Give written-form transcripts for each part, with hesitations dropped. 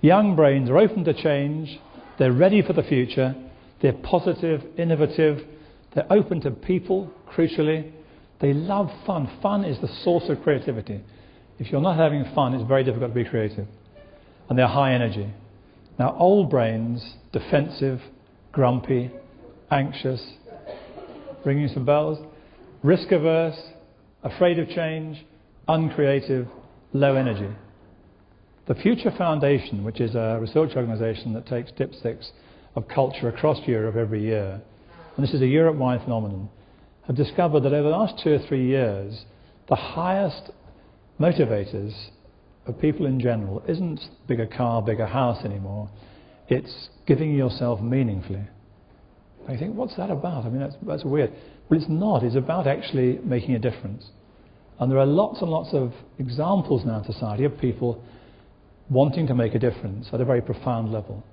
Young brains are open to change, they're ready for the future, they're positive, innovative, they're open to people, crucially. They love fun. Fun is the source of creativity. If you're not having fun, it's very difficult to be creative. And they're high energy. Now, old brains, defensive, grumpy, anxious, ringing some bells, risk averse, afraid of change, uncreative, low energy. The Future Foundation, which is a research organisation that takes dipsticks of culture across Europe every year, and this is a Europe-wide phenomenon, have discovered that over the last 2 or 3 years, the highest motivators of people in general isn't bigger car, bigger house anymore. It's giving yourself meaningfully. And you think, what's that about? I mean, that's weird. Well, it's not. It's about actually making a difference. And there are lots and lots of examples now in society of people wanting to make a difference at a very profound level.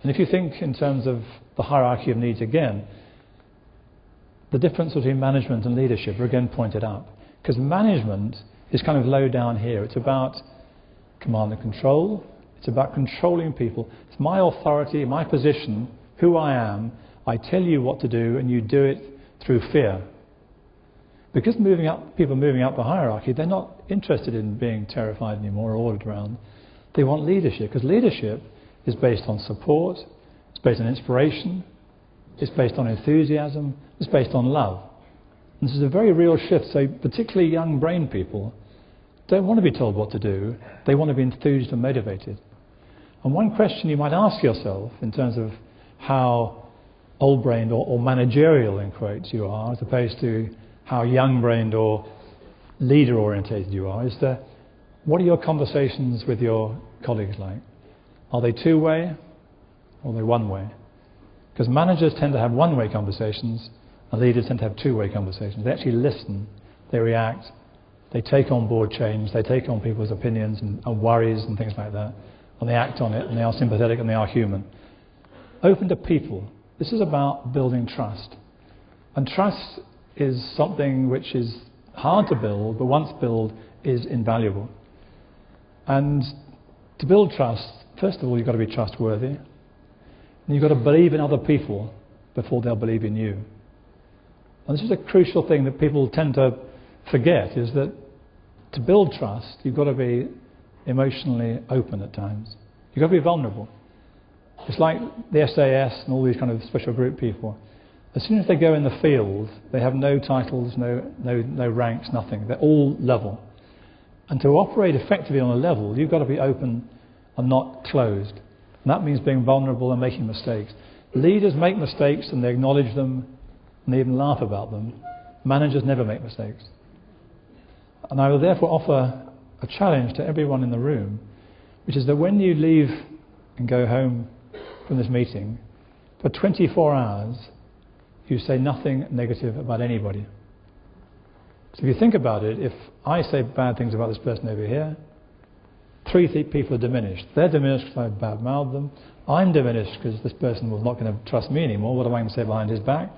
And if you think in terms of the hierarchy of needs again, the difference between management and leadership are again pointed up. Because management is kind of low down here. It's about command and control. It's about controlling people. It's my authority, my position, who I am. I tell you what to do and you do it through fear. Because people moving up the hierarchy, they're not interested in being terrified anymore or ordered around. They want leadership, because leadership is based on support, it's based on inspiration, it's based on enthusiasm, it's based on love. And this is a very real shift. So particularly young brain people don't want to be told what to do, they want to be enthused and motivated. And one question you might ask yourself in terms of how old-brained or managerial, in quotes, you are, as opposed to how young-brained or leader-orientated you are, is that what are your conversations with your colleagues like? Are they two-way or are they one-way? Because managers tend to have one-way conversations and leaders tend to have two-way conversations. They actually listen, they react, they take on board change, they take on people's opinions and worries and things like that, and they act on it, and they are sympathetic and they are human. Open to people. This is about building trust. And trust is something which is hard to build, but once built is invaluable. And to build trust, first of all, you've got to be trustworthy. And you've got to believe in other people before they'll believe in you. And this is a crucial thing that people tend to forget, is that to build trust, you've got to be emotionally open at times. You've got to be vulnerable. It's like the SAS and all these kind of special group people. As soon as they go in the field, they have no titles, no ranks, nothing. They're all level. And to operate effectively on a level, you've got to be open and not closed. And that means being vulnerable and making mistakes. Leaders make mistakes and they acknowledge them and they even laugh about them. Managers never make mistakes. And I will therefore offer a challenge to everyone in the room, which is that when you leave and go home from this meeting, for 24 hours, you say nothing negative about anybody. So if you think about it, if I say bad things about this person over here, 3 people are diminished. They're diminished because I bad-mouthed them. I'm diminished because this person was not going to trust me anymore. What am I going to say behind his back?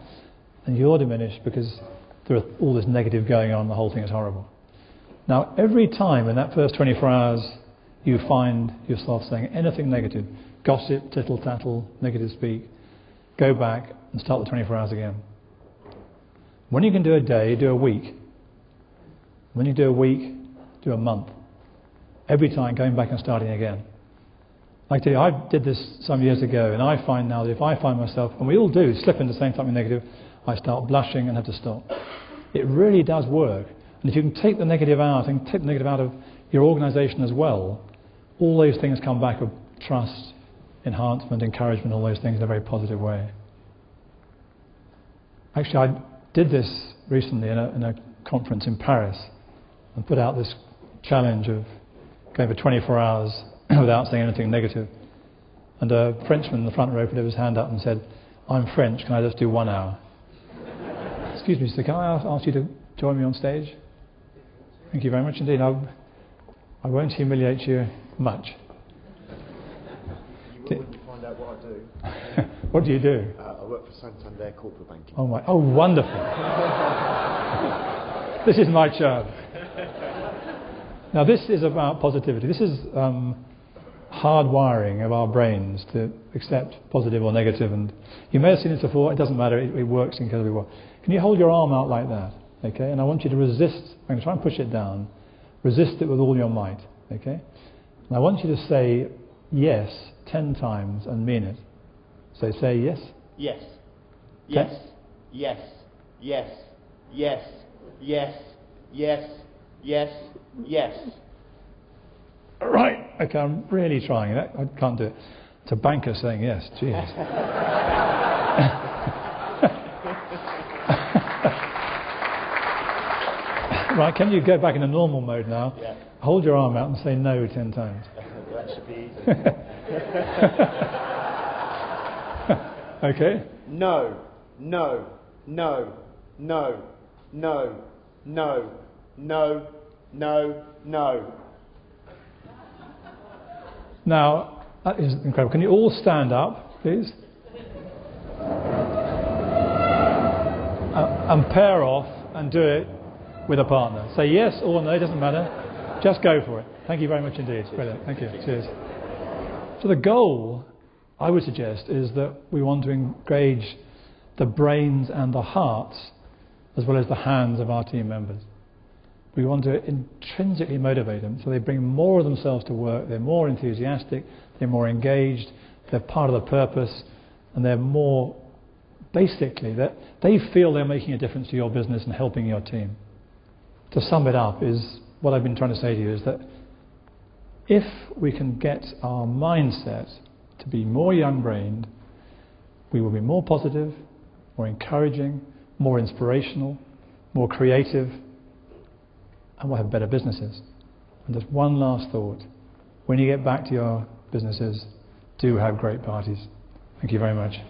And you're diminished because there is all this negative going on. The whole thing is horrible. Now, every time in that first 24 hours you find yourself saying anything negative, gossip, tittle-tattle, negative speak, go back and start the 24 hours again. When you can do a day, do a week. When you do a week, do a month. Every time going back and starting again. I tell you, I did this some years ago, and I find now that if I find myself, and we all do, slip into saying something negative, I start blushing and have to stop. It really does work. And if you can take the negative out, and take the negative out of your organisation as well, all those things come back of trust, enhancement, encouragement, all those things in a very positive way. Actually, I did this recently in a conference in Paris and put out this challenge of going for 24 hours without saying anything negative. And a Frenchman in the front row put his hand up and said, "I'm French, can I just do 1 hour?" Excuse me, sir, can I ask you to join me on stage? Thank you very much indeed. I won't humiliate you much. You will find out what I do. What do you do? I work for Santander Corporate Banking. Oh, wonderful. This is my chance. Now, this is about positivity. This is hardwiring of our brains to accept positive or negative. And you may have seen this before, it doesn't matter, it works incredibly well. Can you hold your arm out like that? Okay, and I want you to resist. I'm going to try and push it down. Resist it with all your might. Okay, and I want you to say yes 10 times and mean it. So say yes. Yes. Yes. Yes. Yes. Yes. Yes. Yes. Yes. Yes. Right. Okay, I'm really trying that. I can't do it. It's a banker saying yes. Jeez. Right, can you go back in a normal mode now? Yeah. Hold your arm out and say no 10 times. That should be easy. Okay? No. No. No. No. No. No. No. No. No. Now, that is incredible. Can you all stand up, please? And pair off and do it with a partner. Say yes or no, it doesn't matter. Just go for it. Thank you very much indeed. Brilliant. Thank you. Cheers. So the goal, I would suggest, is that we want to engage the brains and the hearts as well as the hands of our team members. We want to intrinsically motivate them so they bring more of themselves to work, they're more enthusiastic, they're more engaged, they're part of the purpose, and they're more, basically, that they feel they're making a difference to your business and helping your team. To sum it up, is what I've been trying to say to you is that if we can get our mindset to be more young-brained, we will be more positive, more encouraging, more inspirational, more creative, and we'll have better businesses. And there's one last thought. When you get back to your businesses, do have great parties. Thank you very much.